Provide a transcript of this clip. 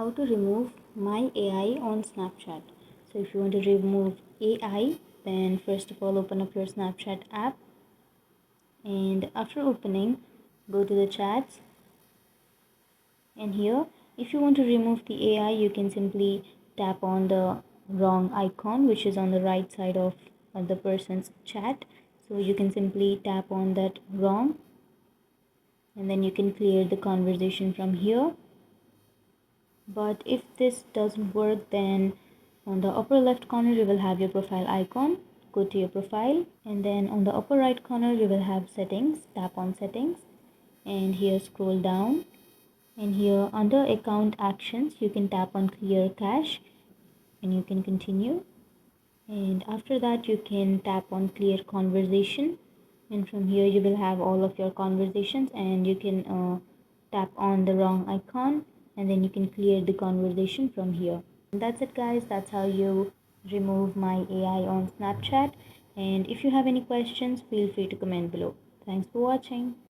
how to remove My AI on Snapchat. So if you want to remove AI, then first of all open up your Snapchat app, and after opening, go to the chats, and here if you want to remove the AI, you can simply tap on the wrong icon which is on the right side of the person's chat. So you can simply tap on that wrong, and then you can clear the conversation from here. But if this doesn't work, then on the upper left corner you will have your profile icon. Go to your profile, and then on the upper right corner you will have settings. Tap on settings, and here scroll down, and here under account actions you can tap on clear cache, and you can continue. And after that you can tap on clear conversation, and from here you will have all of your conversations, and you can tap on the wrong icon, and then you can clear the conversation from here. And that's it, guys. That's how you remove My AI on Snapchat. And if you have any questions, feel free to comment below. Thanks for watching.